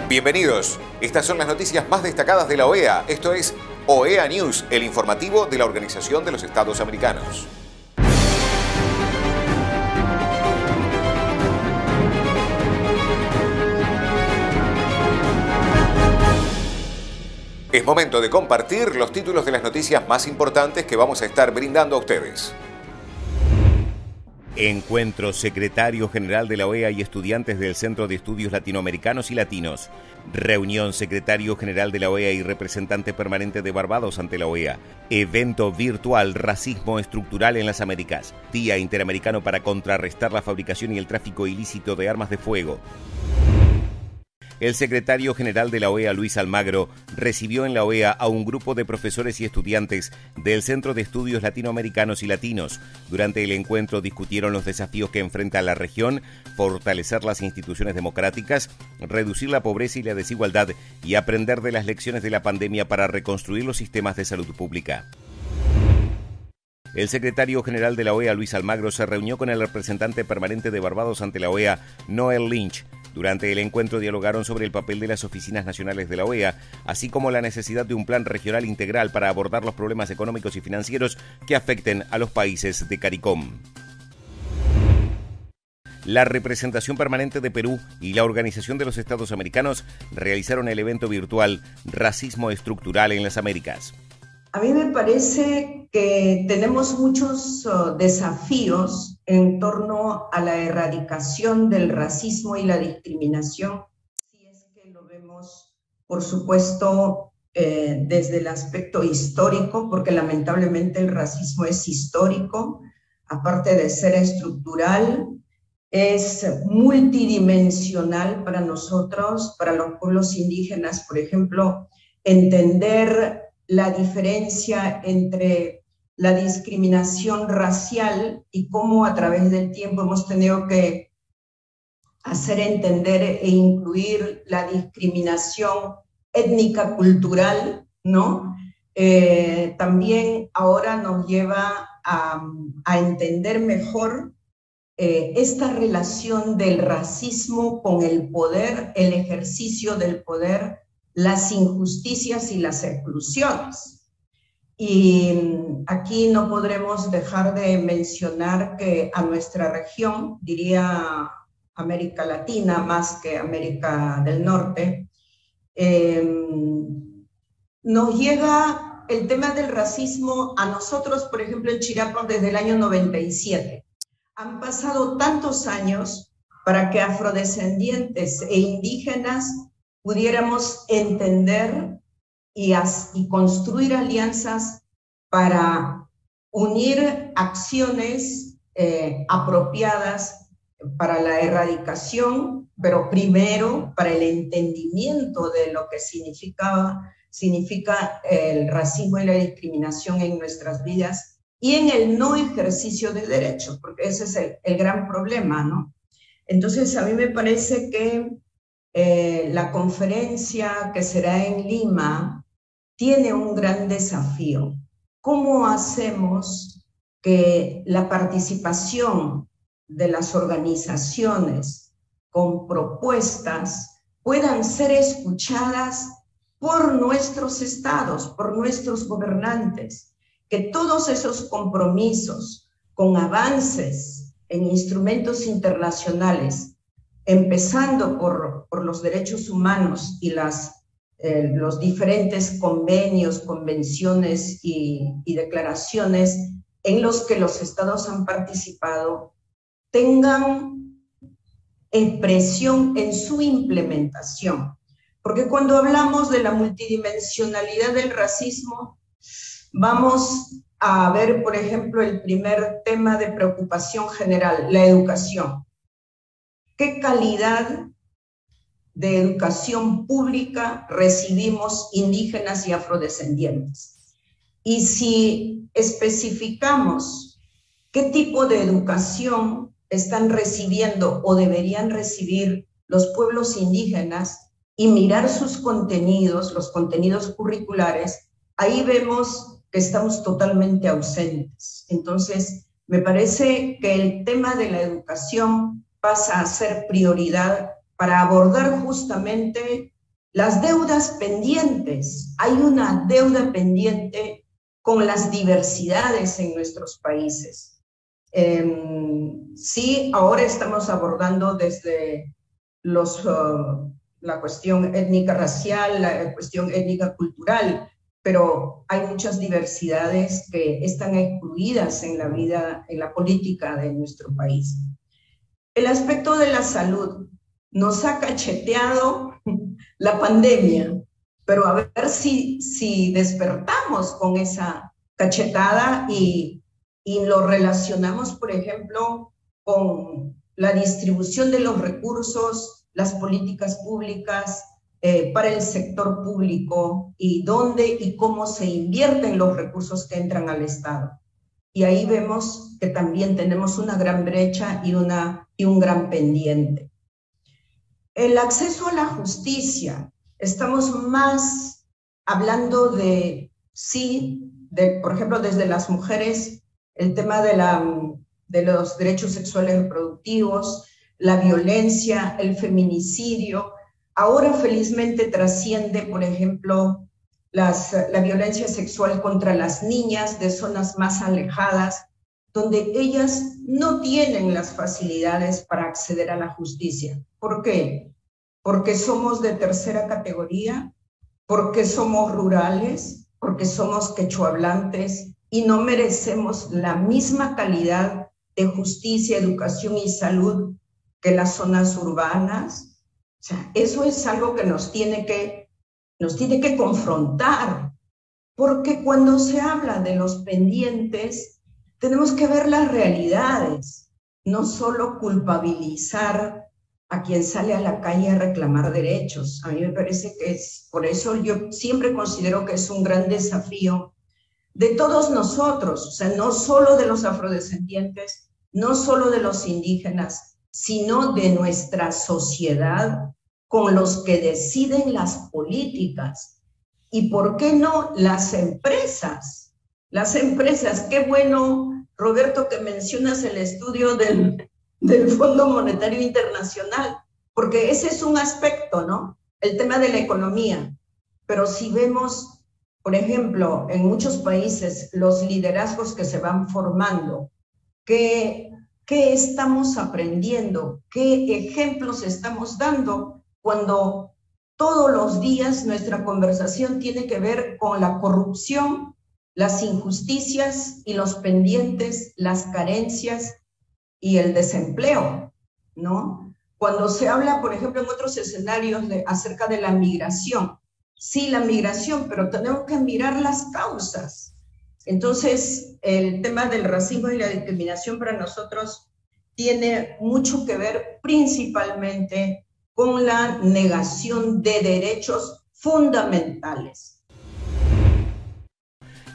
Bienvenidos. Estas son las noticias más destacadas de la OEA. Esto es OEA News, el informativo de la Organización de los Estados Americanos. Es momento de compartir los títulos de las noticias más importantes que vamos a estar brindando a ustedes. Encuentro secretario general de la OEA y estudiantes del Centro de Estudios Latinoamericanos y Latinos. Reunión secretario general de la OEA y representante permanente de Barbados ante la OEA. Evento virtual Racismo Estructural en las Américas. Día Interamericano para contrarrestar la fabricación y el tráfico ilícito de armas de fuego. El secretario general de la OEA, Luis Almagro, recibió en la OEA a un grupo de profesores y estudiantes del Centro de Estudios Latinoamericanos y Latinos. Durante el encuentro discutieron los desafíos que enfrenta la región, fortalecer las instituciones democráticas, reducir la pobreza y la desigualdad y aprender de las lecciones de la pandemia para reconstruir los sistemas de salud pública. El secretario general de la OEA, Luis Almagro, se reunió con el representante permanente de Barbados ante la OEA, Noel Lynch. Durante el encuentro dialogaron sobre el papel de las oficinas nacionales de la OEA, así como la necesidad de un plan regional integral para abordar los problemas económicos y financieros que afecten a los países de CARICOM. La representación permanente de Perú y la Organización de los Estados Americanos realizaron el evento virtual Racismo Estructural en las Américas. A mí me parece que tenemos muchos desafíos en torno a la erradicación del racismo y la discriminación, si es que lo vemos, por supuesto, desde el aspecto histórico, porque lamentablemente el racismo es histórico, aparte de ser estructural, es multidimensional para nosotros, para los pueblos indígenas, por ejemplo, entender la diferencia entre la discriminación racial y cómo a través del tiempo hemos tenido que hacer entender e incluir la discriminación étnica cultural, ¿no? También ahora nos lleva a entender mejor esta relación del racismo con el poder, el ejercicio del poder, las injusticias y las exclusiones. Y aquí no podremos dejar de mencionar que a nuestra región, diría América Latina más que América del Norte, nos llega el tema del racismo a nosotros, por ejemplo, en Chirapas desde el año 97. Han pasado tantos años para que afrodescendientes e indígenas pudiéramos entender y construir alianzas para unir acciones apropiadas para la erradicación, pero primero para el entendimiento de lo que significa el racismo y la discriminación en nuestras vidas y en el no ejercicio de derechos, porque ese es el gran problema, ¿no? Entonces, a mí me parece que la conferencia que será en Lima tiene un gran desafío. ¿Cómo hacemos que la participación de las organizaciones con propuestas puedan ser escuchadas por nuestros estados, por nuestros gobernantes? Que todos esos compromisos con avances en instrumentos internacionales, empezando por los derechos humanos y los diferentes convenios, convenciones y declaraciones en los que los estados han participado, tengan expresión en su implementación. Porque cuando hablamos de la multidimensionalidad del racismo, vamos a ver, por ejemplo, el primer tema de preocupación general, la educación. ¿Qué calidad de educación pública recibimos indígenas y afrodescendientes? Y si especificamos qué tipo de educación están recibiendo o deberían recibir los pueblos indígenas y mirar sus contenidos, los contenidos curriculares, ahí vemos que estamos totalmente ausentes. Entonces, me parece que el tema de la educación pasa a ser prioridad para abordar justamente Las deudas pendientes. Hay una deuda pendiente con las diversidades en nuestros países. Sí, ahora estamos abordando desde la cuestión étnica racial, la cuestión étnica cultural, pero hay muchas diversidades que están excluidas en la vida, en la política de nuestro país. El aspecto de la salud nos ha cacheteado la pandemia, pero a ver si despertamos con esa cachetada y lo relacionamos, por ejemplo, con la distribución de los recursos, las políticas públicas para el sector público y dónde y cómo se invierten los recursos que entran al Estado. Y ahí vemos que también tenemos una gran brecha y un gran pendiente. El acceso a la justicia, estamos más hablando por ejemplo, desde las mujeres, el tema de los derechos sexuales reproductivos, la violencia, el feminicidio. Ahora felizmente trasciende, por ejemplo, la violencia sexual contra las niñas de zonas más alejadas, donde ellas no tienen las facilidades para acceder a la justicia. ¿Por qué? Porque somos de tercera categoría, porque somos rurales, porque somos quechohablantes y no merecemos la misma calidad de justicia, educación y salud que las zonas urbanas. O sea, eso es algo que nos tiene que confrontar, porque cuando se habla de los pendientes, tenemos que ver las realidades, no solo culpabilizar a quien sale a la calle a reclamar derechos. A mí me parece que por eso yo siempre considero que es un gran desafío de todos nosotros, o sea, no solo de los afrodescendientes, no solo de los indígenas, sino de nuestra sociedad con los que deciden las políticas. ¿Y por qué no las empresas? Las empresas, qué bueno, Roberto, que mencionas el estudio del Fondo Monetario Internacional, porque ese es un aspecto, ¿no? El tema de la economía. Pero si vemos, por ejemplo, en muchos países, los liderazgos que se van formando, ¿qué estamos aprendiendo? ¿Qué ejemplos estamos dando cuando todos los días nuestra conversación tiene que ver con la corrupción, las injusticias y los pendientes, las carencias y el desempleo, ¿no? Cuando se habla, por ejemplo, en otros escenarios acerca de la migración, sí, la migración, pero tenemos que mirar las causas. Entonces, el tema del racismo y la discriminación para nosotros tiene mucho que ver principalmente con la negación de derechos fundamentales.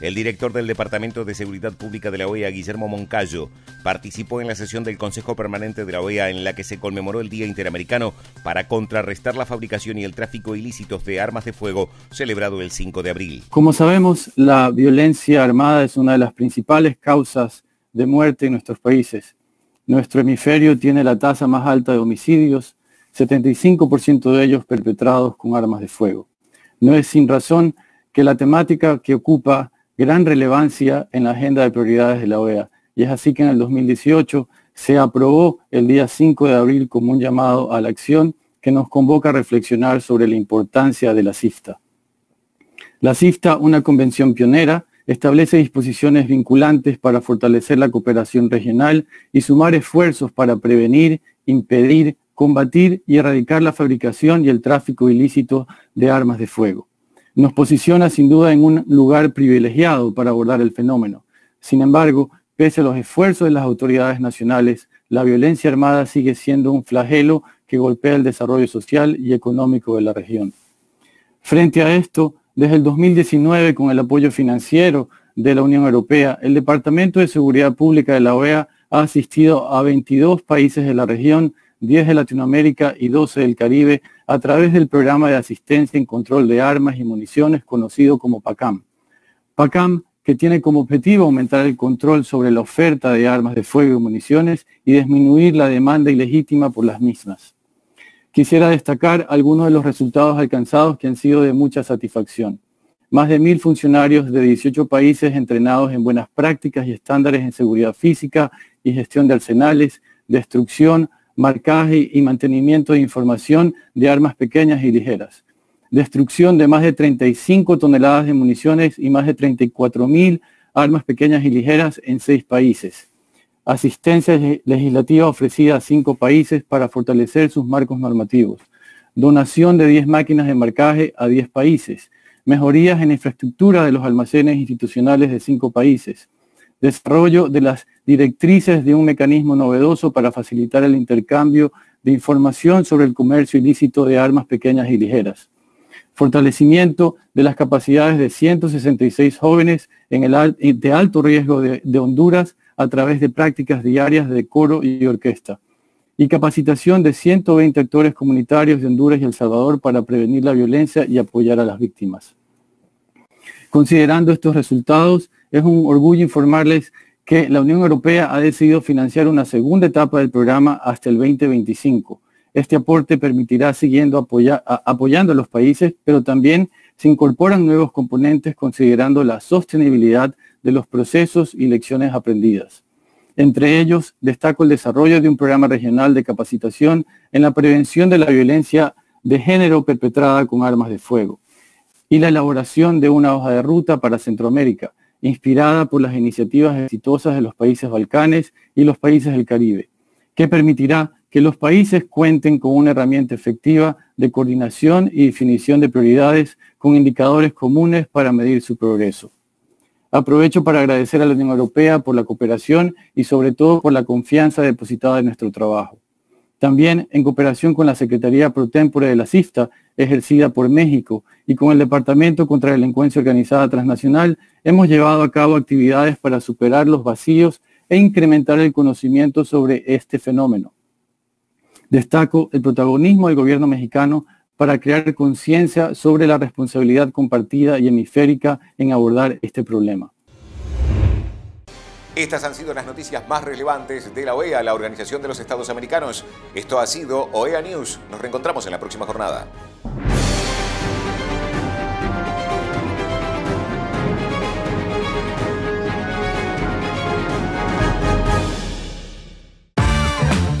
El director del Departamento de Seguridad Pública de la OEA, Guillermo Moncayo, participó en la sesión del Consejo Permanente de la OEA en la que se conmemoró el Día Interamericano para contrarrestar la fabricación y el tráfico ilícitos de armas de fuego, celebrado el 5 de abril. Como sabemos, la violencia armada es una de las principales causas de muerte en nuestros países. Nuestro hemisferio tiene la tasa más alta de homicidios, 75% de ellos perpetrados con armas de fuego. No es sin razón que la temática que ocupa gran relevancia en la agenda de prioridades de la OEA, y es así que en el 2018 se aprobó el día 5 de abril como un llamado a la acción que nos convoca a reflexionar sobre la importancia de la CIFTA. La CIFTA, una convención pionera, establece disposiciones vinculantes para fortalecer la cooperación regional y sumar esfuerzos para prevenir, impedir, combatir y erradicar la fabricación y el tráfico ilícito de armas de fuego. Nos posiciona sin duda en un lugar privilegiado para abordar el fenómeno. Sin embargo, pese a los esfuerzos de las autoridades nacionales, la violencia armada sigue siendo un flagelo que golpea el desarrollo social y económico de la región. Frente a esto, desde el 2019, con el apoyo financiero de la Unión Europea, el Departamento de Seguridad Pública de la OEA ha asistido a 22 países de la región, 10 de Latinoamérica y 12 del Caribe, a través del programa de asistencia en control de armas y municiones conocido como PACAM. PACAM, que tiene como objetivo aumentar el control sobre la oferta de armas de fuego y municiones y disminuir la demanda ilegítima por las mismas. Quisiera destacar algunos de los resultados alcanzados que han sido de mucha satisfacción. Más de 1.000 funcionarios de 18 países entrenados en buenas prácticas y estándares en seguridad física y gestión de arsenales, destrucción, marcaje y mantenimiento de información de armas pequeñas y ligeras. Destrucción de más de 35 toneladas de municiones y más de 34.000 armas pequeñas y ligeras en 6 países. Asistencia legislativa ofrecida a 5 países para fortalecer sus marcos normativos. Donación de 10 máquinas de marcaje a 10 países. Mejorías en infraestructura de los almacenes institucionales de 5 países. Desarrollo de las directrices de un mecanismo novedoso para facilitar el intercambio de información sobre el comercio ilícito de armas pequeñas y ligeras. Fortalecimiento de las capacidades de 166 jóvenes de alto riesgo de Honduras a través de prácticas diarias de coro y orquesta. Y capacitación de 120 actores comunitarios de Honduras y El Salvador para prevenir la violencia y apoyar a las víctimas. Considerando estos resultados, es un orgullo informarles que la Unión Europea ha decidido financiar una segunda etapa del programa hasta el 2025. Este aporte permitirá siguiendo apoyando a los países, pero también se incorporan nuevos componentes considerando la sostenibilidad de los procesos y lecciones aprendidas. Entre ellos, destaco el desarrollo de un programa regional de capacitación en la prevención de la violencia de género perpetrada con armas de fuego y la elaboración de una hoja de ruta para Centroamérica, inspirada por las iniciativas exitosas de los países Balcanes y los países del Caribe, que permitirá que los países cuenten con una herramienta efectiva de coordinación y definición de prioridades con indicadores comunes para medir su progreso. Aprovecho para agradecer a la Unión Europea por la cooperación y sobre todo por la confianza depositada en nuestro trabajo. También en cooperación con la Secretaría Pro Tempore de la CIFTA, ejercida por México, y con el Departamento contra la Delincuencia Organizada Transnacional, hemos llevado a cabo actividades para superar los vacíos e incrementar el conocimiento sobre este fenómeno. Destaco el protagonismo del gobierno mexicano para crear conciencia sobre la responsabilidad compartida y hemisférica en abordar este problema. Estas han sido las noticias más relevantes de la OEA, la Organización de los Estados Americanos. Esto ha sido OEA News. Nos reencontramos en la próxima jornada.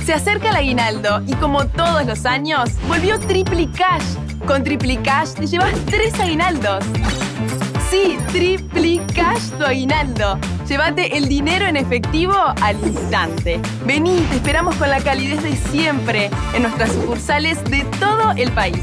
Se acerca el aguinaldo y como todos los años, volvió Triplicash. Con Triplicash te llevas 3 aguinaldos. Sí, Triplicash tu aguinaldo. Llévate el dinero en efectivo al instante. Vení, te esperamos con la calidez de siempre en nuestras sucursales de todo el país.